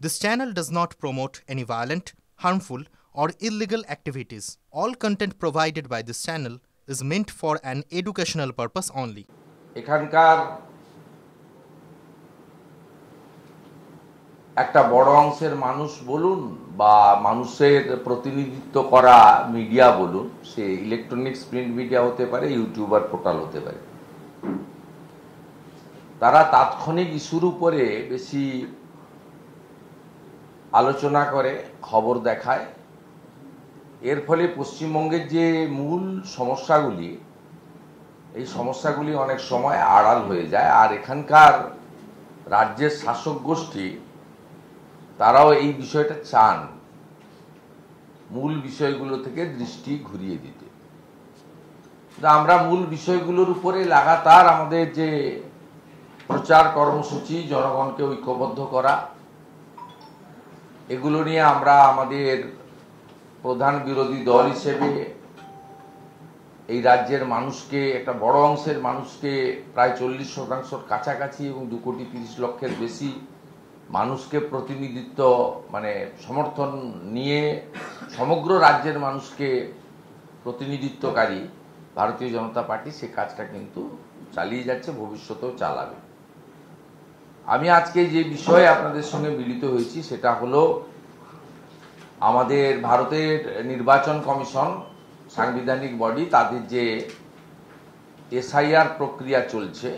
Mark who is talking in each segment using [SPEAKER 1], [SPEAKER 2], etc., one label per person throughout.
[SPEAKER 1] This channel does not promote any violent, harmful, or illegal activities. All content provided by this channel is meant for an educational purpose only.
[SPEAKER 2] এখানকার একটা বড় অংশের মানুষ বলুন বা মানুষের প্রতিনিধিত্ব করা মিডিয়া বলুন, সে ইলেকট্রনিক্স প্রিন্ট মিডিয়া হতে পারে, ইউটিউবার পোর্টাল হতে পারে, তারা তাৎক্ষণিক ইস্যুর উপরে বেশি আলোচনা করে, খবর দেখায়। এর ফলে পশ্চিমবঙ্গের যে মূল সমস্যাগুলি, এই সমস্যাগুলি অনেক সময় আড়াল হয়ে যায়। আর এখানকার রাজ্যের শাসক গোষ্ঠী তারাও এই বিষয়টা চান মূল বিষয়গুলো থেকে দৃষ্টি ঘুরিয়ে দিতে। আমরা মূল বিষয়গুলোর উপরে লাগাতার আমাদের যে প্রচার কর্মসূচি, জনগণকে ঐক্যবদ্ধ করা, এগুলো নিয়ে আমরা আমাদের প্রধান বিরোধী দল হিসেবে এই রাজ্যের মানুষকে, একটা বড় অংশের মানুষকে, প্রায় 40% কাছাকাছি এবং 2,30,00,000-এর বেশি মানুষকে প্রতিনিধিত্ব সমর্থন নিয়ে সমগ্র রাজ্যের মানুষকে প্রতিনিধিত্বকারী ভারতীয় জনতা পার্টি সে কাজটা কিন্তু চালিয়ে যাচ্ছে, ভবিষ্যতেও চালাবে। আমি আজকে যে বিষয়ে আপনাদের সঙ্গে মিলিত হয়েছি সেটা হলো আমাদের ভারতের নির্বাচন কমিশন, সাংবিধানিক বডি, তাদের যে এসআইআর প্রক্রিয়া চলছে,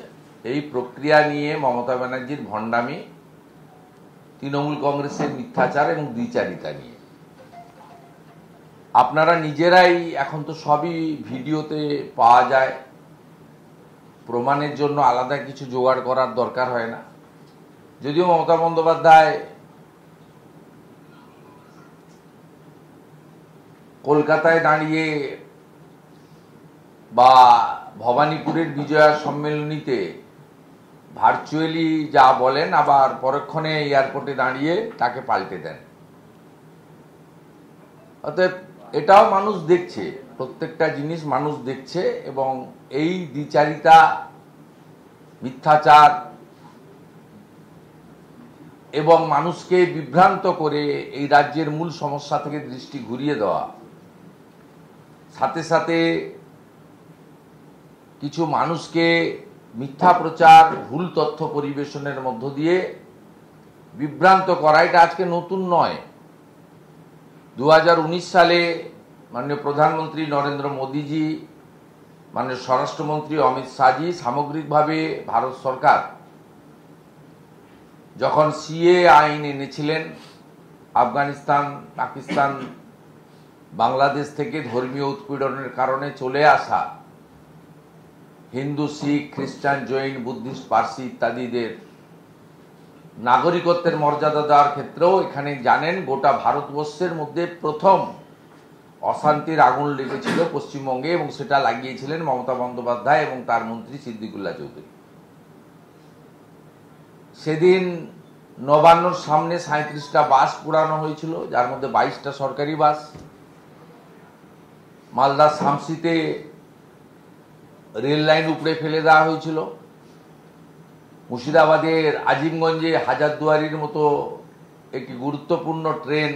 [SPEAKER 2] এই প্রক্রিয়া নিয়ে মমতা ব্যানার্জির ভণ্ডামি, তৃণমূল কংগ্রেসের মিথ্যাচার এবং দ্বিচারিতা নিয়ে আপনারা নিজেরাই, এখন তো সবই ভিডিওতে পাওয়া যায়, প্রমাণের জন্য আলাদা কিছু জোগাড় করার দরকার হয় না। যদিও মমতা বন্দ্যোপাধ্যায় কলকাতায় দাঁড়িয়ে বা ভবানীপুরের বিজয়া সম্মেলনীতে ভার্চুয়ালি যা বলেন, আবার পরক্ষণে এয়ারপোর্টে দাঁড়িয়ে তাকে পাল্টে দেন। অতএব এটাও মানুষ দেখছে, প্রত্যেকটা জিনিস মানুষ দেখছে, এবং এই দ্বিচারিতা, মিথ্যাচার এবং মানুষকে বিভ্রান্ত করে এই রাজ্যের মূল সমস্যা থেকে দৃষ্টি ঘুরিয়ে দেওয়া, সাথে সাথে কিছু মানুষকে মিথ্যা প্রচার, ভুল তথ্য পরিবেশনের মধ্য দিয়ে বিভ্রান্ত করা, এটা আজকে নতুন নয়। 2019 সালে মাননীয় প্রধানমন্ত্রী নরেন্দ্র মোদীজি, মাননীয় স্বরাষ্ট্রমন্ত্রী অমিত শাহজি, সামগ্রিকভাবে ভারত সরকার যখন সিএ আইন এনেছিলেন, আফগানিস্তান, পাকিস্তান, বাংলাদেশ থেকে ধর্মীয় উৎপীড়নের কারণে চলে আসা হিন্দু, শিখ, খ্রিস্টান, জৈন, বুদ্ধিস্ট, পার্সি ইত্যাদিদের নাগরিকত্বের মর্যাদা দেওয়ার ক্ষেত্রেও এখানে জানেন গোটা ভারতবর্ষের মধ্যে প্রথম অশান্তির আগুন লেগেছিল পশ্চিমবঙ্গে, এবং সেটা লাগিয়েছিলেন মমতা বন্দ্যোপাধ্যায় এবং তার মন্ত্রী সিদ্দিকুল্লাহ চৌধুরী। সেদিন নবান্নর সামনে 37টা বাস পোড়ানো হয়েছিল, যার মধ্যে 22টা সরকারি বাস। মালদা শামসিতে রেল লাইন উপড়ে ফেলে দেওয়া হয়েছিল। মুর্শিদাবাদের আজিমগঞ্জে হাজারদুয়ারির মতো একটি গুরুত্বপূর্ণ ট্রেন,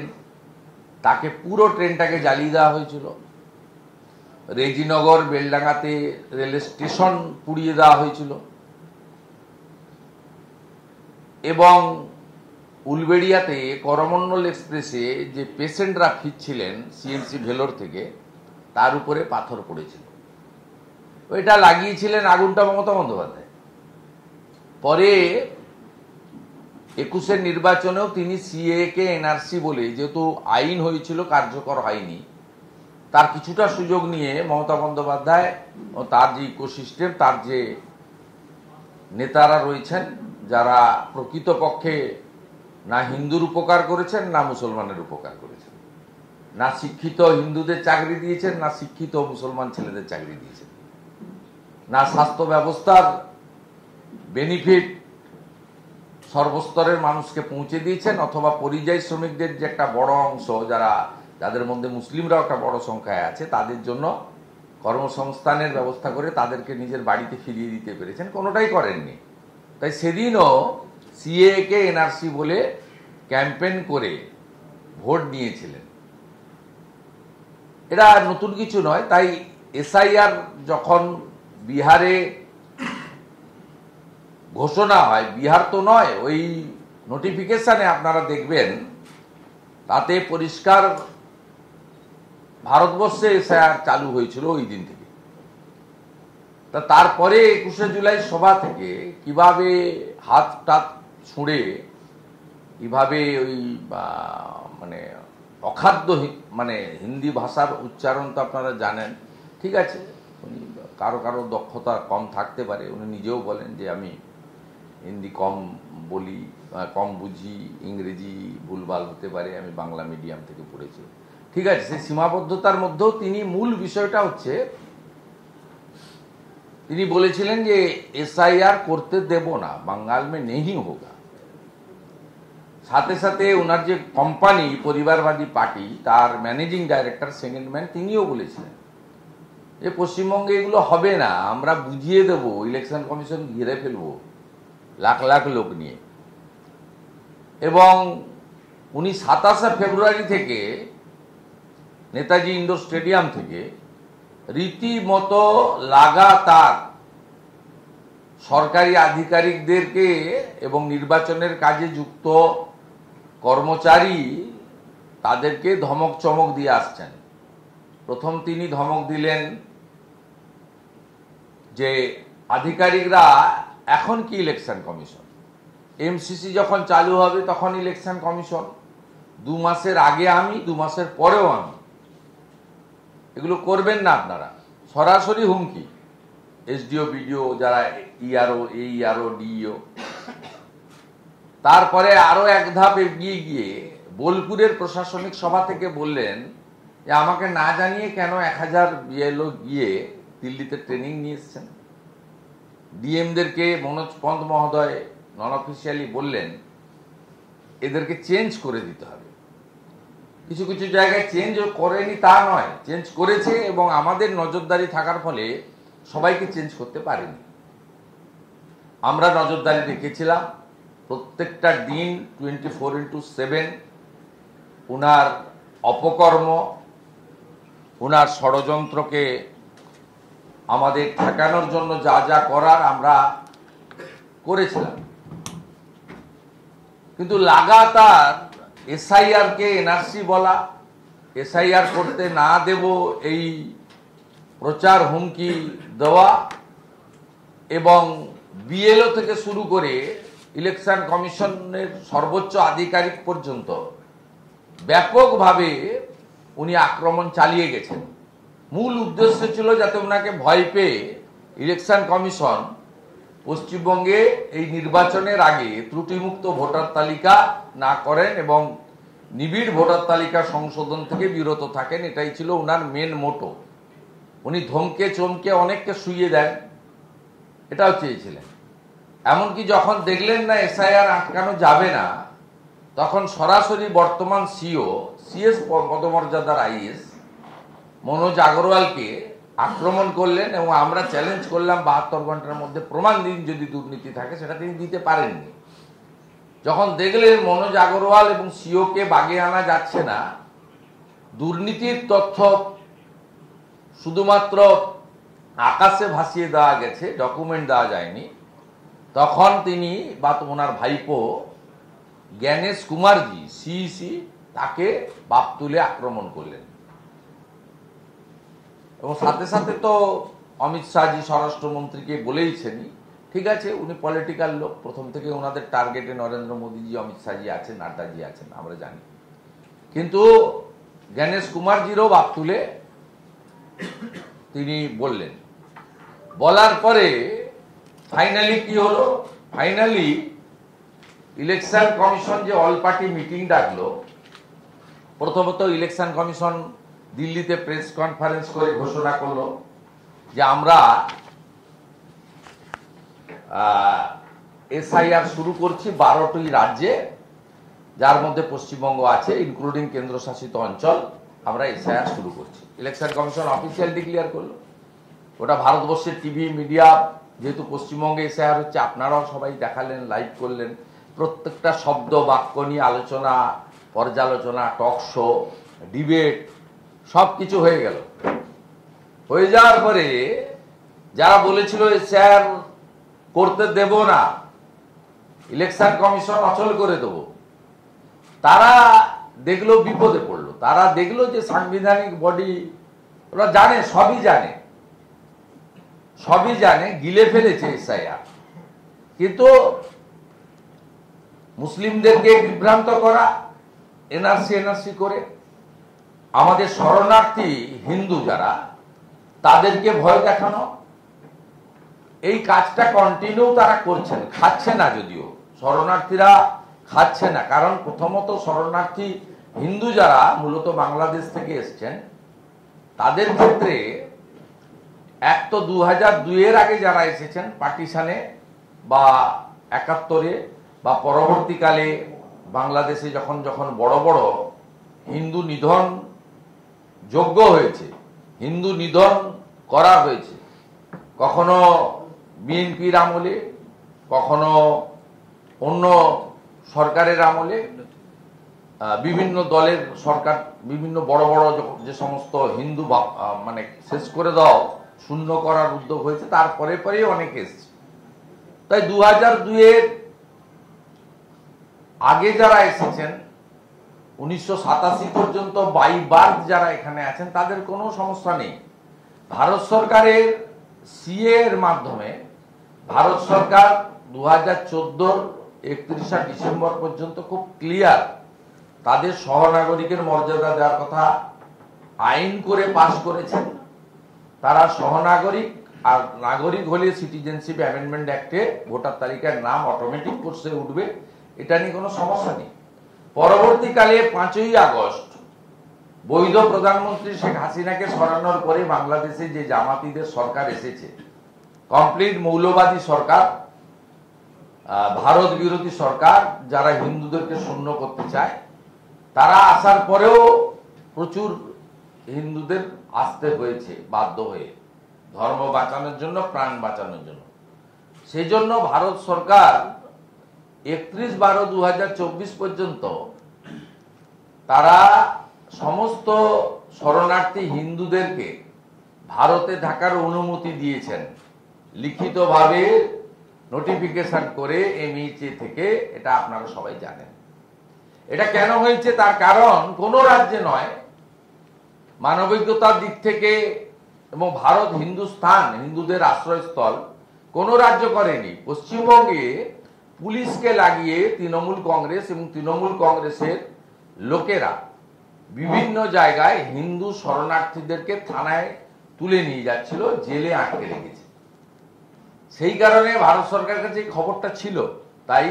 [SPEAKER 2] তাকে পুরো ট্রেনটাকে জ্বালিয়ে দেওয়া হয়েছিল। রেজিনগর, বেলডাঙ্গাতে রেল স্টেশন পুড়িয়ে দেওয়া হয়েছিল, এবং উলবেড়িয়াতে করমণ্ডল এক্সপ্রেসে যে পেশেন্টরা ফিরছিলেন সিএমসি ভেলোর থেকে, তার উপরে পাথর পড়েছিল। ওইটা লাগিয়েছিলেন আগুনটা মমতা বন্দ্যোপাধ্যায়। পরে 21-এর নির্বাচনেও তিনি সিএ কে এনআরসি বলে, যেহেতু আইন হয়েছিল, কার্যকর হয়নি, তার কিছুটা সুযোগ নিয়ে মমতা বন্দ্যোপাধ্যায় ও তার যে ইকোসিস্টেম, তার যে নেতারা রয়েছেন, যারা প্রকৃতপক্ষে না হিন্দুর উপকার করেছেন না মুসলমানের উপকার করেছেন, না শিক্ষিত হিন্দুদের চাকরি দিয়েছেন না শিক্ষিত মুসলমান ছেলেদের চাকরি দিয়েছেন, না স্বাস্থ্য ব্যবস্থার বেনিফিট সর্বস্তরের মানুষকে পৌঁছে দিয়েছেন, অথবা পরিযায়ী শ্রমিকদের যে একটা বড় অংশ, যাদের মধ্যে মুসলিমরাও একটা বড় সংখ্যায় আছে, তাদের জন্য কর্মসংস্থানের ব্যবস্থা করে তাদেরকে নিজের বাড়িতে ফিরিয়ে দিতে পেরেছেন, কোনোটাই করেননি। তাই সেদিনও সিএ কে এনআরসি বলে ক্যাম্পেইন করে ভোট নিয়েছিলেন। এটা নতুন কিছু নয়। তাই এসআইআর যখন বিহারে ঘোষণা হয়, বিহার তো নয়, ওই নোটিফিকেশনে আপনারা দেখবেন তাতে পরিষ্কার ভারতবর্ষে এসআইআর চালু হয়েছিল ওই দিন থেকে। তা তারপরে 21শে জুলাই সভা থেকে কিভাবে হাত টাত ছুঁড়ে কিভাবে ওই মানে অখাদ্য মানে হিন্দি ভাষার উচ্চারণ তো আপনারা জানেন, ঠিক আছে, উনি কারো কারো দক্ষতা কম থাকতে পারে, উনি নিজেও বলেন যে আমি হিন্দি কম বলি, কম বুঝি, ইংরেজি ভুলভাল হতে পারে, আমি বাংলা মিডিয়াম থেকে পড়েছি, ঠিক আছে। সেই সীমাবদ্ধতার মধ্যেও তিনি মূল বিষয়টা হচ্ছে তিনি বলেছিলেন যে এসআইআর করতে দেব না, বাঙ্গাল মে নেই হোগা। সাথে সাথে ওনার যে কোম্পানি পরিবারবাদী পার্টি, তার ম্যানেজিং ডাইরেক্টর সেকেন্ড ম্যান, তিনিও বলেছিলেন যে পশ্চিমবঙ্গে এগুলো হবে না, আমরা বুঝিয়ে দেব, ইলেকশন কমিশন ঘিরে ফেলবো লাখ লাখ লোক নিয়ে। এবং উনি 27শে ফেব্রুয়ারি থেকে নেতাজি ইন্ডোর স্টেডিয়াম থেকে রীতিমতো লাগাতার সরকারি আধিকারিকদেরকে এবং নির্বাচনের কাজে যুক্ত কর্মচারী তাদেরকে ধমক চমক দিয়ে আসছেন। প্রথম তিনি ধমক দিলেন যে আধিকারিকরা এখন কি ইলেকশন কমিশন, এমসিসি যখন চালু হবে তখন ইলেকশন কমিশন, 2 মাসের আগে আমি, 2 মাসের পরেও আমি, এগুলো করবেন না আপনারা। সরাসরি হুমকি এসডিও বিডিও যারা ইআরও, এইআরও, ডিইও। তারপরে আরো এক ধাপ এগিয়ে গিয়ে বোলপুরের প্রশাসনিক সভা থেকে বললেন যে আমাকে না জানিয়ে কেন 1000 বিএলও গিয়ে দিল্লিতে ট্রেনিং নিয়ে এসছেন। ডিএমদেরকে মনোজ পন্ত মহোদয় নন অফিসিয়ালি বললেন এদেরকে চেঞ্জ করে দিতে হবে। কিছু কিছু জায়গায় চেঞ্জ করেনি তা নয়, চেঞ্জ করেছে, এবং আমাদের নজরদারি থাকার ফলে সবাইকে চেঞ্জ করতে পারেনি। আমরা নজরদারি রেখেছিলাম প্রত্যেকটা দিন 24x7। উনার অপকর্ম, উনার ষড়যন্ত্রকে আমাদের ঠেকানোর জন্য যা যা করার আমরা করেছিলাম। কিন্তু লাগাতার এসআইআর কে এনআরসি বলা, এসআইআর করতে না দেব এই প্রচার হুমকি দেওয়া, এবং বিএলও থেকে শুরু করে ইলেকশন কমিশনের সর্বোচ্চ আধিকারিক পর্যন্ত ব্যাপকভাবে উনি আক্রমণ চালিয়ে গেছেন। মূল উদ্দেশ্য ছিল যাতে ওনাকে ভয় পেয়ে ইলেকশন কমিশন পশ্চিমবঙ্গে এই নির্বাচনের আগে ত্রুটিমুক্ত ভোটার তালিকা না করেন এবং নিবিড় ভোটার তালিকা সংশোধন থেকে বিরত থাকেন। এটাই ছিল ওনার মেন মোটো। উনি ধমকে চমকে অনেককে শুইয়ে দেন, এটাও চেয়েছিলেন। এমনকি যখন দেখলেন না এসআইআর আটকানো যাবে না, তখন সরাসরি বর্তমান সিএস পদমর্যাদার আইএস মনোজ আগরওয়ালকে আক্রমণ করলেন, এবং আমরা চ্যালেঞ্জ করলাম 72 ঘন্টার মধ্যে প্রমাণ দিন যদি দুর্নীতি থাকে। সেটা তিনি দিতে পারেননি। যখন দেখলেন মনোজ আগরওয়াল এবং সিওকে বাগে আনা যাচ্ছে না, দুর্নীতির তথ্য শুধুমাত্র আকাশে ভাসিয়ে দেওয়া গেছে, ডকুমেন্ট দেওয়া যায়নি, তখন তিনি বা ওনার ভাইপো জ্ঞানেশ কুমারজি সিইসি তাকে বাপ তুলে আক্রমণ করলেন। এবং সাথে সাথে তো অমিত শাহজি স্বরাষ্ট্রমন্ত্রীকে বলেইছেনই, ঠিক আছে, উনি পলিটিক্যাল লোক, প্রথম থেকে ওনাদের টার্গেটে নরেন্দ্র মোদীজি, অমিত শাহজি আছেন, নাড্ডাজি আছেন, আমরা জানি। কিন্তু জ্ঞানেশ কুমারজিরও বাপ তুলে তিনি বললেন। বলার পরে ফাইনালি কি হলো? ফাইনালি ইলেকশন কমিশন যে অল পার্টি মিটিং ডাকলো, প্রথমত ইলেকশন কমিশন দিল্লিতে প্রেস কনফারেন্স করে ঘোষণা করলো যে আমরা এসআইআর শুরু করছি 12টি রাজ্যে, যার মধ্যে পশ্চিমবঙ্গ আছে, ইনক্লুডিং কেন্দ্রশাসিত অঞ্চল। আমরা এসআইআর শুরু করছি। ইলেকশন কমিশন অফিসিয়াল ডিক্লেয়ার করলো। ওটা ভারতবর্ষের টিভি মিডিয়া, যেহেতু পশ্চিমবঙ্গে এসআইআর হচ্ছে, আপনারাও সবাই দেখালেন, লাইভ করলেন, প্রত্যেকটা শব্দ বাক্য নিয়ে আলোচনা, পর্যালোচনা, টক শো, ডিবেট সব কিছু হয়ে গেল। হয়ে যাওয়ার পরে যারা বলেছিল স্যার করতে দেব না, ইলেকশন কমিশন অচল করে দেব, তারা দেখলো বিপদে পড়লো। তারা দেখলো যে সাংবিধানিক বডি, ওরা জানে, সবই জানে, গিলে ফেলেছে এসআইআর। কিন্তু মুসলিমদেরকে বিভ্রান্ত করা, এনআরসি করে, আমাদের শরণার্থী হিন্দু যারা, তাদেরকে ভয় দেখানো, এই কাজটা কন্টিনিউ তারা করছেন। খাচ্ছে না, যদিও শরণার্থীরা খাচ্ছে না, কারণ প্রথমত শরণার্থী হিন্দু যারা মূলত বাংলাদেশ থেকে এসছেন, তাদের ক্ষেত্রে এক তো 2002-এর আগে যারা এসেছেন পার্টিশনে বা 71-এ বা পরবর্তীকালে বাংলাদেশে যখন যখন বড় বড় হিন্দু নিধন যোগ্য হয়েছে, হিন্দু নিধন করা হয়েছে, কখনো বিএনপির আমলে, কখনো অন্য সরকারের আমলে, বিভিন্ন দলের সরকার, বিভিন্ন বড় বড় যে সমস্ত হিন্দু মানে শেষ করে দাও, শূন্য করার উদ্যোগ হয়েছে, তারপরে পরেই অনেক এসছে। তাই 2002-এর আগে যারা এসেছেন, 1987 পর্যন্ত বাই বার্থ যারা এখানে আছেন, তাদের কোনো সমস্যা নেই। ভারত সরকারের সিএ এর মাধ্যমে ভারত সরকার 2014-র 31শে ডিসেম্বর পর্যন্ত খুব ক্লিয়ার তাদের সহনাগরিকের মর্যাদা দেওয়ার কথা আইন করে পাশ করেছেন। তারা সহনাগরিক, আর নাগরিক হলে সিটিজেনশিপ অ্যামেন্ডমেন্ট অ্যাক্টে ভোটার তালিকার নাম অটোমেটিক কোর্সে উঠবে, এটা নিয়ে কোনো সমস্যা নেই। পরবর্তীকালে 5ই আগস্ট বৈধ প্রধানমন্ত্রী শেখ হাসিনাকে সরানোর পরে বাংলাদেশে যে জামাতিদের সরকার এসেছে, কমপ্লিট মৌলবাদী সরকার, ভারত বিরোধী সরকার, যারা হিন্দুদেরকে শূন্য করতে চায়, তারা আসার পরেও প্রচুর হিন্দুদের আসতে হয়েছে বাধ্য হয়ে, ধর্ম বাঁচানোর জন্য, প্রাণ বাঁচানোর জন্য। সেই জন্য ভারত সরকার 31/12/2024 পর্যন্ত তারা সমস্ত শরণার্থী হিন্দুদেরকে ভারতে থাকার অনুমতি দিয়েছেন, লিখিতভাবে নোটিফিকেশন করে এমএইচএ থেকে। এটা আপনারা সবাই জানেন। এটা কেন হয়েছে তার কারণ কোনো রাজ্যে নয়, মানবিকতার দিক থেকে, এবং ভারত হিন্দুস্থান, হিন্দুদের আশ্রয়স্থল, কোন রাজ্য করেনি। পশ্চিমবঙ্গে পুলিশকে লাগিয়ে তৃণমূল কংগ্রেস এবং তৃণমূল কংগ্রেসের লোকেরা বিভিন্ন জায়গায় হিন্দু শরণার্থীদেরকে থানায় তুলে নিয়ে যাচ্ছিল, জেলে আটকে রেখেছে। সেই কারণে ভারত সরকারের কাছে এই খবরটা ছিল, তাই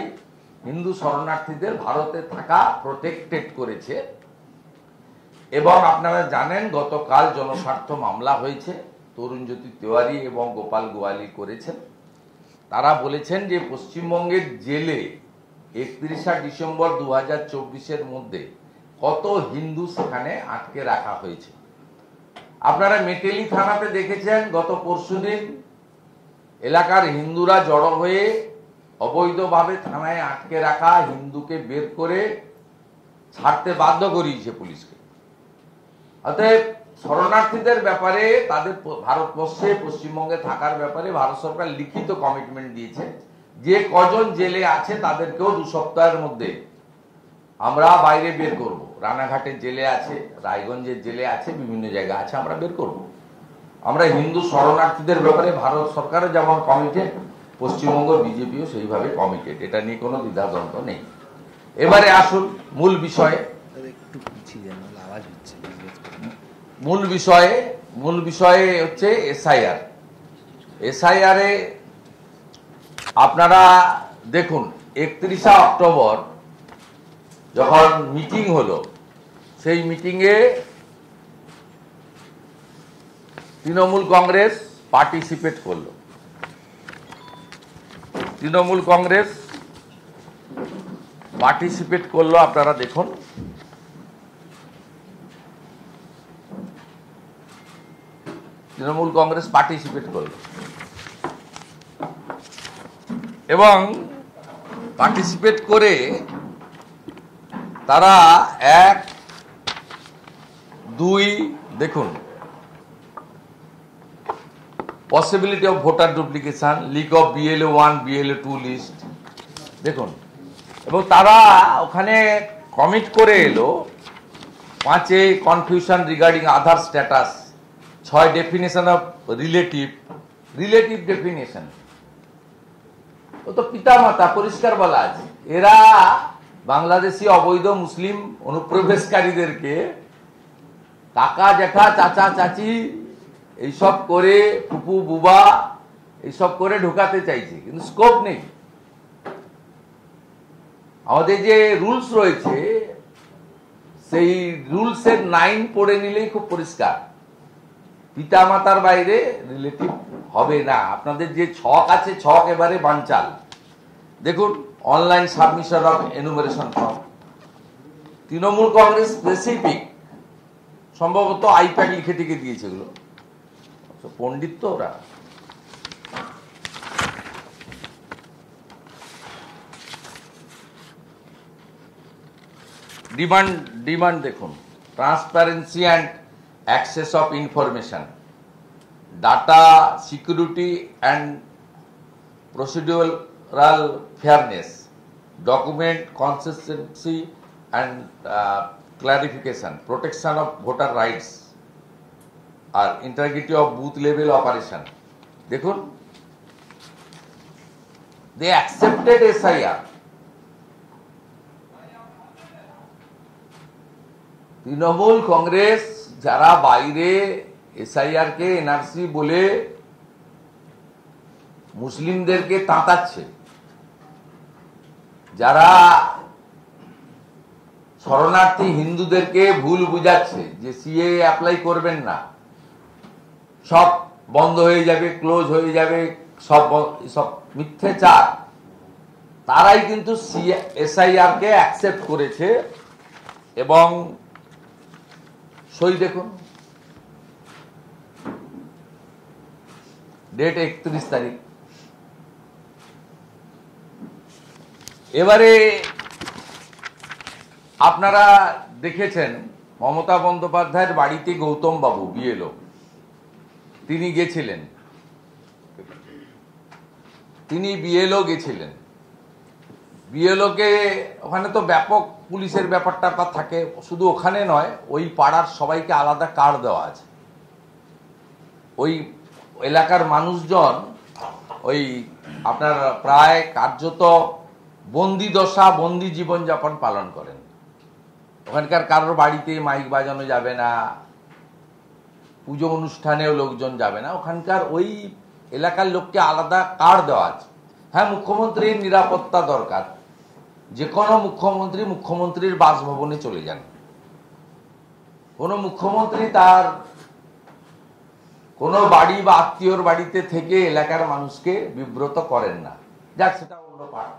[SPEAKER 2] হিন্দু শরণার্থীদের ভারতে থাকা প্রোটেক্টেড করেছে। এবং আপনারা জানেন গতকাল জনস্বার্থ মামলা হয়েছে, তরুণজ্যোতি তেওয়ারি এবং গোপাল গোয়ালি করেছেন। তারা বলেছেন যে পশ্চিমবঙ্গের জেলে 31শে ডিসেম্বর 2024-এর মধ্যে কত হিন্দু সেখানে আটকে রাখা হয়েছে। আপনারা মেটেলি থানাতে দেখেছেন গত পরশুদিন এলাকার হিন্দুরা জড়ো হয়ে অবৈধভাবে থানায় আটকে রাখা হিন্দুকে বের করে ছাড়তে বাধ্য করিয়েছে পুলিশকে। অতএব শরণার্থীদের ব্যাপারে, তাদের ভারতবর্ষে পশ্চিমবঙ্গে থাকার ব্যাপারে ভারত সরকার লিখিত কমিটমেন্ট দিয়েছে, যে কজন জেলে আছে তাদেরকেও 2 সপ্তাহের মধ্যে আমরা বাইরে বের করব। রানাঘাটের জেলে আছে, রায়গঞ্জের জেলে আছে, বিভিন্ন জায়গা আছে, আমরা বের করব। আমরা হিন্দু শরণার্থীদের ব্যাপারে ভারত সরকারও যেমন কমিটেড, পশ্চিমবঙ্গ বিজেপিও সেইভাবে কমিটেড, এটা নিয়ে কোনো দ্বিধাদ্বন্দ্ব নেই। এবারে আসুন মূল বিষয়ে। মূল বিষয়ে হচ্ছে এসআইআর। এসআইআরে আপনারা দেখুন 31শে অক্টোবর যখন মিটিং হলো, সেই মিটিংয়ে তৃণমূল কংগ্রেস পার্টিসিপেট করলো। তৃণমূল কংগ্রেস পার্টিসিপেট করলো, আপনারা দেখুন। তৃণমূল কংগ্রেস পার্টিসিপেট করলো এবং পার্টিসিপেট করে তারা 1, 2 দেখুন, possibility of voter duplication, leak of BLO 1, BLO 2 list দেখুন, এবং তারা ওখানে কমিট করে এলো 5 confusion regarding Aadhaar status, 6 definition of relative definition. ও তো পিতামাতা পরিষ্কার বলা আছে। এরা বাংলাদেশি অবৈধ মুসলিম অনুপ্রবেশকারীদেরকে কাকা জ্যাঠা চাচা চাচি এইসব করে, ফুপু বুবা এইসব করে ঢোকাতে চাইছে, কিন্তু স্কোপ নেই। আমাদের যে রুলস রয়েছে সেই রুলসের 9 পড়ে নিলেই খুব পরিষ্কার, পিতা মাতার বাইরে রিলেটিভ হবে না। আপনাদের যে ছক আছে, ছক এবারে বানচাল। দেখুন, online submission of enumeration form, Trinamool Congress specific, সম্ভবত আইপ্যাড লিখে টিকে দিয়েছে এগুলো, পণ্ডিত তো ওরা। ডিমান্ড দেখুন, transparency and access of information, data security and procedural fairness, document consistency and clarification, protection of voter rights আর integrity of booth level operation. দেখুন, they accepted SIR। Trinamool Congress যারা বাইরে SIR কে NRC বলে মুসলিমদেরকে তাঁতাচ্ছে, যারা শরণার্থী হিন্দুদেরকে ভুল বুঝাচ্ছে যে CA অ্যাপ্লাই করবেন না, সব বন্ধ হয়ে যাবে, ক্লোজ হয়ে যাবে, সব মিথ্যাচার, তারাই কিন্তু SIR কে অ্যাকসেপ্ট করেছে। এবং সই দেখুন, ডেট 31 তারিখ। এবারে আপনারা দেখেছেন মমতা বন্দ্যোপাধ্যায়ের বাড়িতে গৌতম বাবু BLO, তিনি গেছিলেন, তিনি BLO গেছিলেন। BLO কে ওখানে তো ব্যাপক পুলিশের ব্যাপারটা থাকে, শুধু ওখানে নয়, ওই পাড়ার সবাইকে আলাদা কার্ড দেওয়া আছে। ওই এলাকার মানুষজন ওই আপনার প্রায় কার্যত বন্দি দশা, বন্দি জীবনযাপন পালন করেন। ওখানকার কারোর বাড়িতে মাইক বাজানো যাবে না, পুজো অনুষ্ঠানেও লোকজন যাবে না, ওখানকার ওই এলাকার লোককে আলাদা কার্ড দেওয়া আছে। হ্যাঁ, মুখ্যমন্ত্রীর নিরাপত্তা দরকার, যে কোনো মুখ্যমন্ত্রীর বাসভবনে চলে যান। কোনো মুখ্যমন্ত্রী তার কোনো বাড়ি বা আত্মীয়র বাড়িতে থেকে এলাকার মানুষকে বিব্রত করেন না, যাক সেটা অন্য পাঠ।